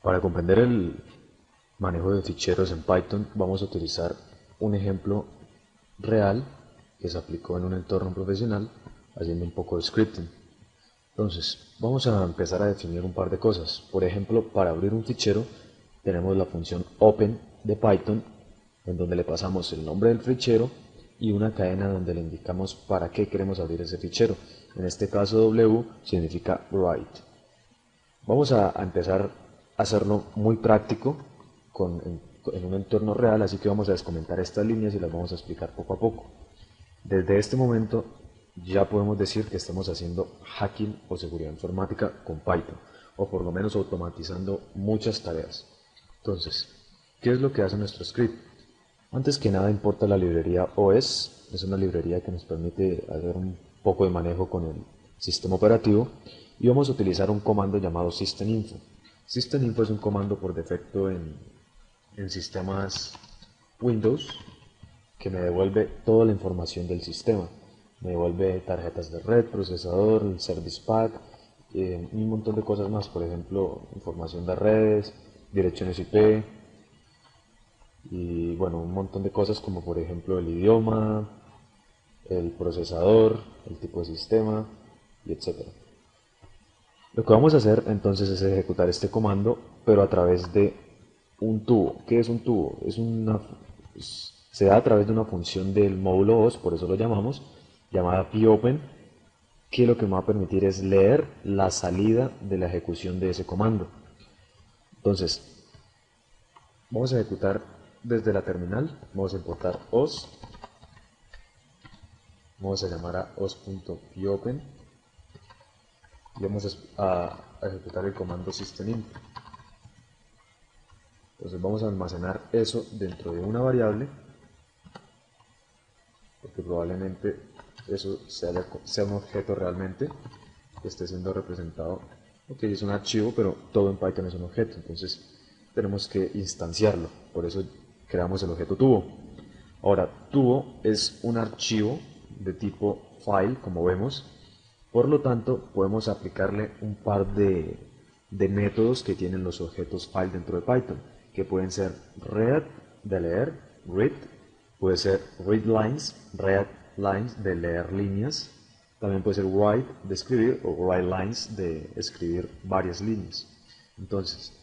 Para comprender el manejo de ficheros en Python vamos a utilizar un ejemplo real que se aplicó en un entorno profesional haciendo un poco de scripting. Entonces, vamos a empezar a definir un par de cosas. Por ejemplo, para abrir un fichero tenemos la función open de Python, en donde le pasamos el nombre del fichero y una cadena donde le indicamos para qué queremos abrir ese fichero. En este caso W significa write. Vamos a empezar a hacerlo muy práctico en un entorno real, así que vamos a descomentar estas líneas y las vamos a explicar poco a poco. Desde este momento ya podemos decir que estamos haciendo hacking o seguridad informática con Python, o por lo menos automatizando muchas tareas. Entonces, ¿qué es lo que hace nuestro script? Antes que nada importa la librería OS, es una librería que nos permite hacer un poco de manejo con el sistema operativo y vamos a utilizar un comando llamado system.info. System.info es un comando por defecto en sistemas Windows que me devuelve toda la información del sistema. Me devuelve tarjetas de red, procesador, el service pack, un montón de cosas más, por ejemplo, información de redes, direcciones IP, y bueno, un montón de cosas como por ejemplo el idioma, el procesador, el tipo de sistema y etcétera. Lo que vamos a hacer entonces es ejecutar este comando, pero a través de un tubo. ¿Qué es un tubo? Se da a través de una función del módulo host, por eso lo llamamos, llamada popen, que lo que me va a permitir es leer la salida de la ejecución de ese comando. Entonces, vamos a ejecutar desde la terminal, vamos a importar os, vamos a llamar a os.popen y vamos a ejecutar el comando system.info. Entonces vamos a almacenar eso dentro de una variable, porque probablemente eso sea un objeto realmente que esté siendo representado. Ok, es un archivo, pero todo en Python es un objeto, entonces tenemos que instanciarlo, por eso creamos el objeto tubo. Ahora, tubo es un archivo de tipo file, como vemos, por lo tanto podemos aplicarle un par de métodos que tienen los objetos file dentro de Python, que pueden ser read de leer, read, puede ser read lines de leer líneas, también puede ser write de escribir o write lines de escribir varias líneas. Entonces,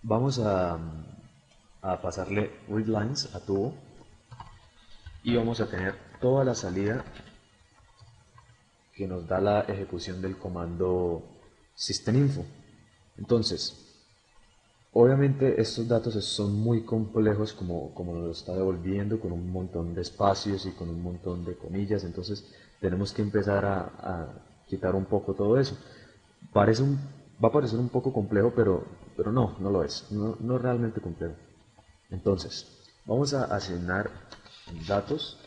vamos a pasarle readlines a tubo y vamos a tener toda la salida que nos da la ejecución del comando system.info. Entonces, obviamente estos datos son muy complejos como nos lo está devolviendo con un montón de espacios y con un montón de comillas, entonces tenemos que empezar a quitar un poco todo eso. Parece va a parecer un poco complejo, pero no lo es, no es realmente complejo. Entonces, vamos a asignar datos,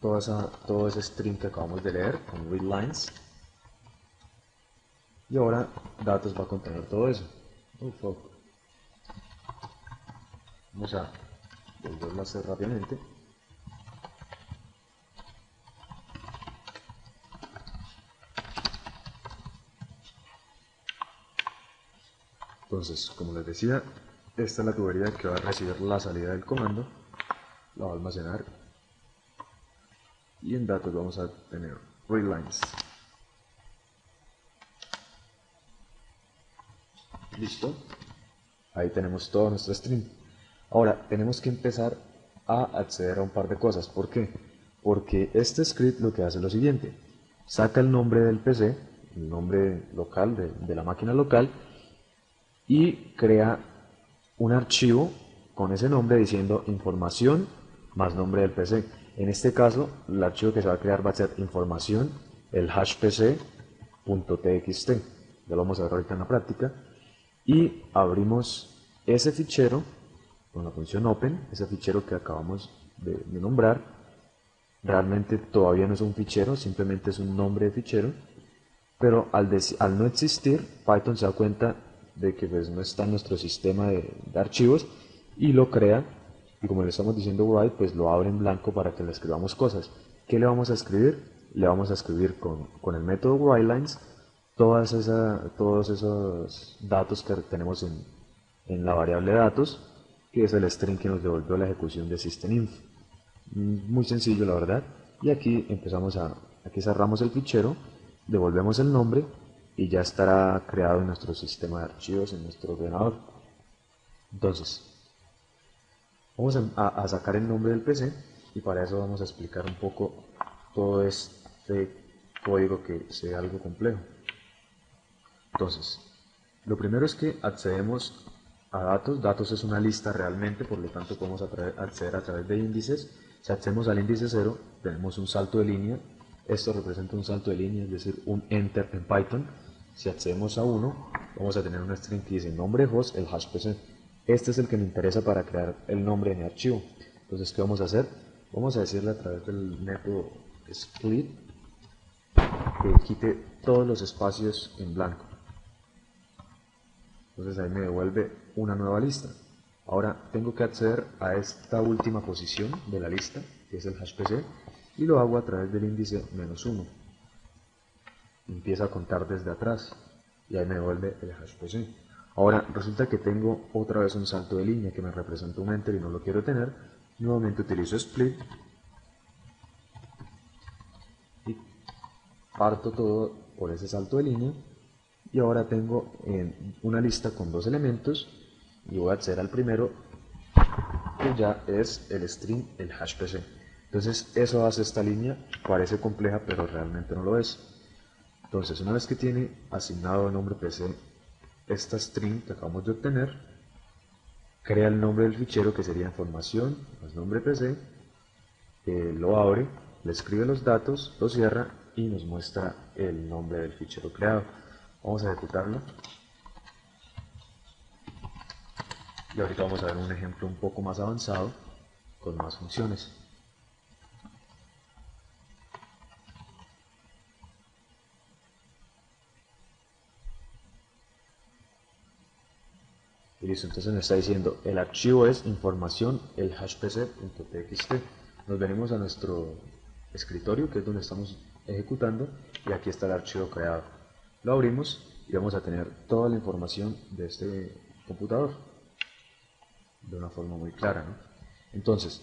todo ese string que acabamos de leer con readlines, y ahora datos va a contener todo eso. Vamos a volverlo a hacer rápidamente. Entonces, como les decía, esta es la tubería que va a recibir la salida del comando, la va a almacenar y en datos vamos a tener readlines. Listo. Ahí tenemos todo nuestro string. Ahora, tenemos que empezar a acceder a un par de cosas. ¿Por qué? Porque este script lo que hace es lo siguiente. Saca el nombre del PC, el nombre local de la máquina local, y crea un archivo con ese nombre diciendo información más nombre del PC. En este caso, el archivo que se va a crear va a ser información, el hash pc.txt. Ya lo vamos a ver ahorita en la práctica. Y abrimos ese fichero con la función open, ese fichero que acabamos de nombrar. Realmente todavía no es un fichero, simplemente es un nombre de fichero, pero al no existir, Python se da cuenta de que pues, no está en nuestro sistema de archivos y lo crea, y como le estamos diciendo write, pues lo abre en blanco para que le escribamos cosas. ¿Qué le vamos a escribir? Le vamos a escribir con el método writelines todos esos datos que tenemos en la variable datos, que es el string que nos devolvió la ejecución de systeminf. Muy sencillo, la verdad. Y aquí aquí cerramos el fichero, devolvemos el nombre y ya estará creado en nuestro sistema de archivos, en nuestro ordenador. Entonces, vamos a sacar el nombre del PC y para eso vamos a explicar un poco todo este código que sea algo complejo. Entonces, lo primero es que accedemos a datos. Datos es una lista realmente, por lo tanto podemos acceder a través de índices. Si accedemos al índice 0, tenemos un salto de línea. Esto representa un salto de línea, es decir, un enter en Python. Si accedemos a 1, vamos a tener una string que dice nombre host, el hash PC. Este es el que me interesa para crear el nombre de mi archivo. Entonces, ¿qué vamos a hacer? Vamos a decirle a través del método split que quite todos los espacios en blanco. Entonces ahí me devuelve una nueva lista. Ahora tengo que acceder a esta última posición de la lista, que es el hash PC, y lo hago a través del índice -1. Empieza a contar desde atrás y ahí me devuelve el hash PC. Ahora resulta que tengo otra vez un salto de línea que me representa un enter y no lo quiero tener. Nuevamente utilizo split y parto todo por ese salto de línea. Y ahora tengo una lista con dos elementos y voy a acceder al primero, que ya es el string, el hash PC. Entonces eso hace esta línea, parece compleja pero realmente no lo es. Entonces una vez que tiene asignado el nombre PC esta string que acabamos de obtener, crea el nombre del fichero que sería información más nombre PC, lo abre, le escribe los datos, lo cierra y nos muestra el nombre del fichero creado. Vamos a ejecutarlo y ahorita vamos a ver un ejemplo un poco más avanzado con más funciones. Y listo, entonces me está diciendo el archivo es información el hashpc.txt. Nos venimos a nuestro escritorio, que es donde estamos ejecutando, y aquí está el archivo creado. Lo abrimos y vamos a tener toda la información de este computador de una forma muy clara, ¿no? Entonces,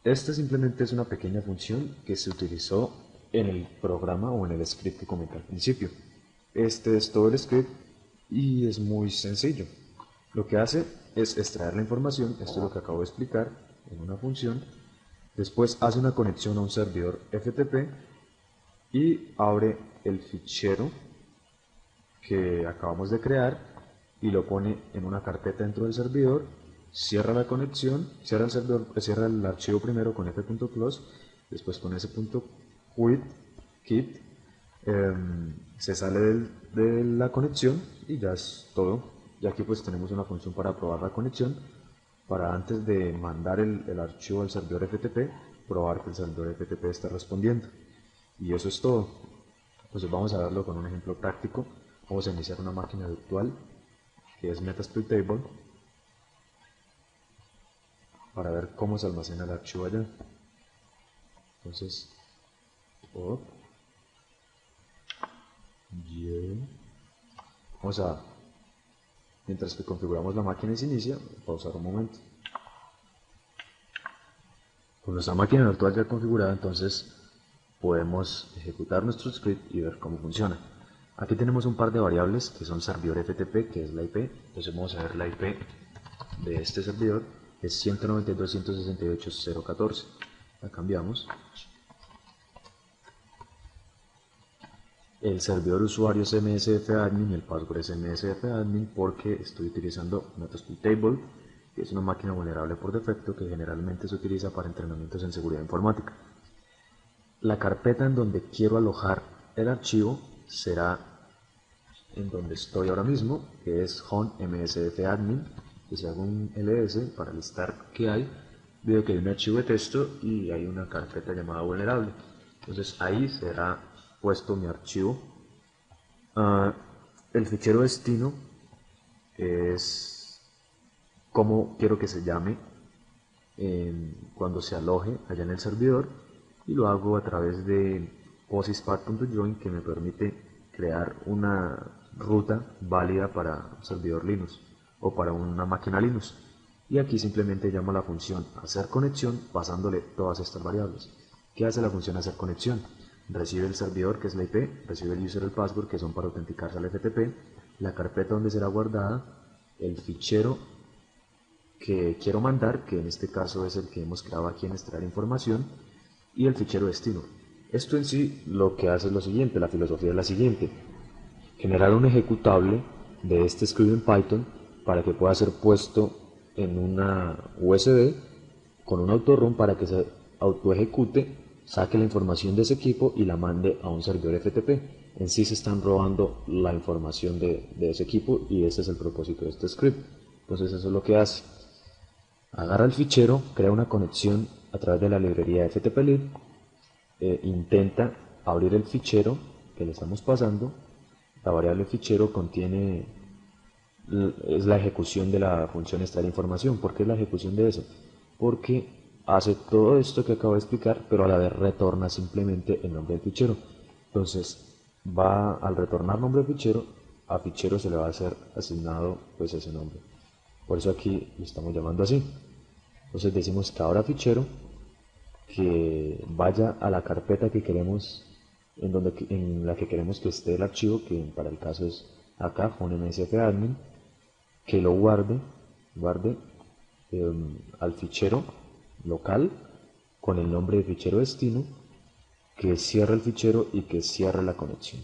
esta simplemente es una pequeña función que se utilizó en el programa o en el script que comenté al principio. Este es todo el script y es muy sencillo. Lo que hace es extraer la información, esto es lo que acabo de explicar en una función, después hace una conexión a un servidor FTP y abre el fichero que acabamos de crear y lo pone en una carpeta dentro del servidor, cierra la conexión, cierra el servidor, cierra el archivo primero con f.close, después con s.quit, se sale de la conexión y ya es todo. Y aquí pues tenemos una función para probar la conexión, para antes de mandar el archivo al servidor FTP, probar que el servidor FTP está respondiendo. Y eso es todo. Entonces vamos a verlo con un ejemplo práctico. Vamos a iniciar una máquina virtual que es Metasploitable para ver cómo se almacena el archivo allá. Entonces, vamos a, mientras que configuramos la máquina y se inicia, pausar un momento. Con nuestra máquina virtual ya configurada, entonces podemos ejecutar nuestro script y ver cómo funciona. Aquí tenemos un par de variables que son servidor FTP, que es la IP. Entonces vamos a ver la IP de este servidor, es 192.168.0.14. La cambiamos. El servidor usuario es msfadmin y el password es msfadmin porque estoy utilizando Metasploitable, que es una máquina vulnerable por defecto que generalmente se utiliza para entrenamientos en seguridad informática. La carpeta en donde quiero alojar el archivo será en donde estoy ahora mismo, que es home msfadmin. Que se haga un ls para listar qué hay. Veo que hay un archivo de texto y hay una carpeta llamada vulnerable. Entonces ahí será puesto mi archivo. El fichero destino es como quiero que se llame cuando se aloje allá en el servidor, y lo hago a través de posispath.join, que me permite crear una ruta válida para servidor Linux. o para una máquina Linux. Y aquí simplemente llamo a la función hacer conexión pasándole todas estas variables. ¿Qué hace la función hacer conexión? Recibe el servidor, que es la IP, recibe el user y el password, que son para autenticarse al FTP, la carpeta donde será guardada, el fichero que quiero mandar, que en este caso es el que hemos creado aquí en extraer información, y el fichero destino. Esto en sí lo que hace es lo siguiente, la filosofía es la siguiente: generar un ejecutable de este script en Python para que pueda ser puesto en una USB con un autorun para que se autoejecute, saque la información de ese equipo y la mande a un servidor FTP. En sí se están robando la información de ese equipo y ese es el propósito de este script. Entonces eso es lo que hace. Agarra el fichero, crea una conexión a través de la librería ftplib, intenta abrir el fichero que le estamos pasando. La variable fichero contiene, es la ejecución de la función extraer información. ¿Por qué es la ejecución de eso? Porque hace todo esto que acabo de explicar, pero a la vez retorna simplemente el nombre del fichero. Entonces, al retornar nombre del fichero, a fichero se le va a ser asignado pues ese nombre. Por eso aquí lo estamos llamando así. Entonces decimos que ahora fichero que vaya a la carpeta que queremos, en la que queremos que esté el archivo, que para el caso es acá, msfadmin, que lo guarde al fichero local con el nombre de fichero destino, que cierre el fichero y que cierre la conexión.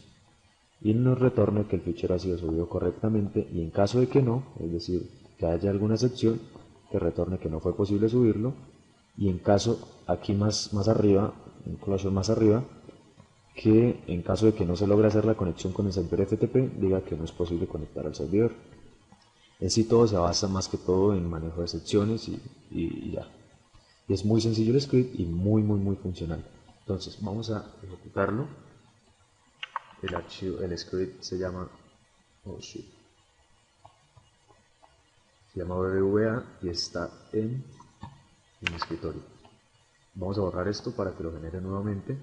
Y nos retorne que el fichero ha sido subido correctamente, y en caso de que no, es decir, que haya alguna excepción, que retorne que no fue posible subirlo, y en caso, aquí más arriba, un closure más arriba, que en caso de que no se logre hacer la conexión con el servidor FTP, diga que no es posible conectar al servidor. En sí todo se basa más que todo en manejo de secciones y ya. Y es muy sencillo el script y muy funcional. Entonces vamos a ejecutarlo. El script se llama BBVA y está en mi escritorio. Vamos a borrar esto para que lo genere nuevamente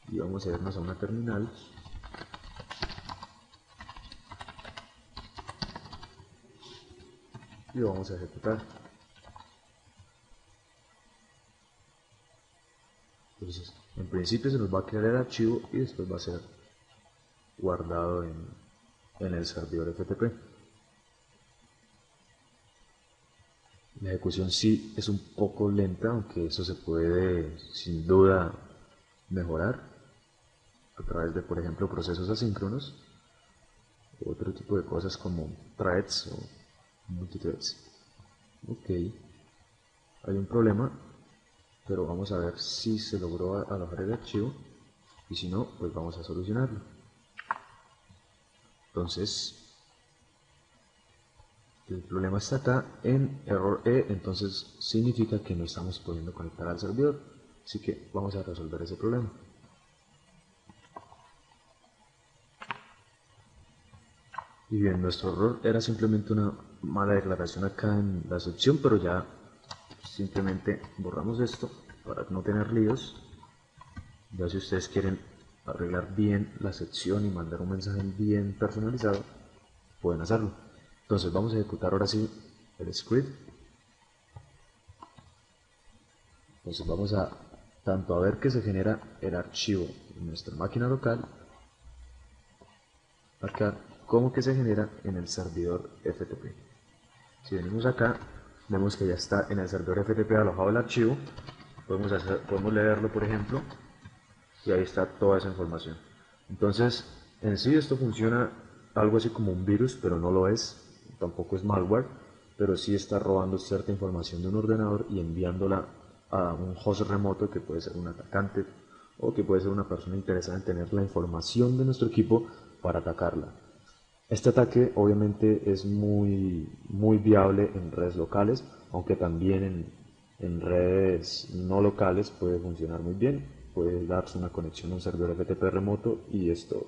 y vamos a irnos a una terminal y lo vamos a ejecutar. Entonces, en principio se nos va a crear el archivo y después va a ser guardado en el servidor FTP. La ejecución sí es un poco lenta, aunque eso se puede sin duda mejorar a través de, por ejemplo, procesos asíncronos u otro tipo de cosas como threads o multithreads. Ok, hay un problema, pero vamos a ver si se logró alojar el archivo y si no, pues vamos a solucionarlo. Entonces, el problema está acá en error E, entonces significa que no estamos pudiendo conectar al servidor, así que vamos a resolver ese problema. Y bien, nuestro error era simplemente una mala declaración acá en la sección, pero ya simplemente borramos esto para no tener líos. Ya si ustedes quieren arreglar bien la sección y mandar un mensaje bien personalizado, pueden hacerlo. Entonces vamos a ejecutar ahora sí el script. Entonces vamos a tanto a ver que se genera el archivo en nuestra máquina local acá, como que se genera en el servidor FTP. Si venimos acá, vemos que ya está en el servidor FTP alojado el archivo. Podemos leerlo, por ejemplo, y ahí está toda esa información. Entonces, en sí esto funciona algo así como un virus, pero no lo es, tampoco es malware, pero sí está robando cierta información de un ordenador y enviándola a un host remoto, que puede ser un atacante o que puede ser una persona interesada en tener la información de nuestro equipo para atacarla. Este ataque obviamente es muy viable en redes locales, aunque también en redes no locales puede funcionar muy bien. Puede darse una conexión a un servidor FTP remoto y esto.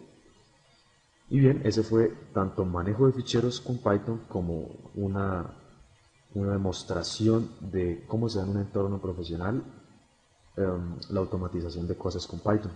Y bien, ese fue tanto manejo de ficheros con Python como una demostración de cómo se da en un entorno profesional la automatización de cosas con Python.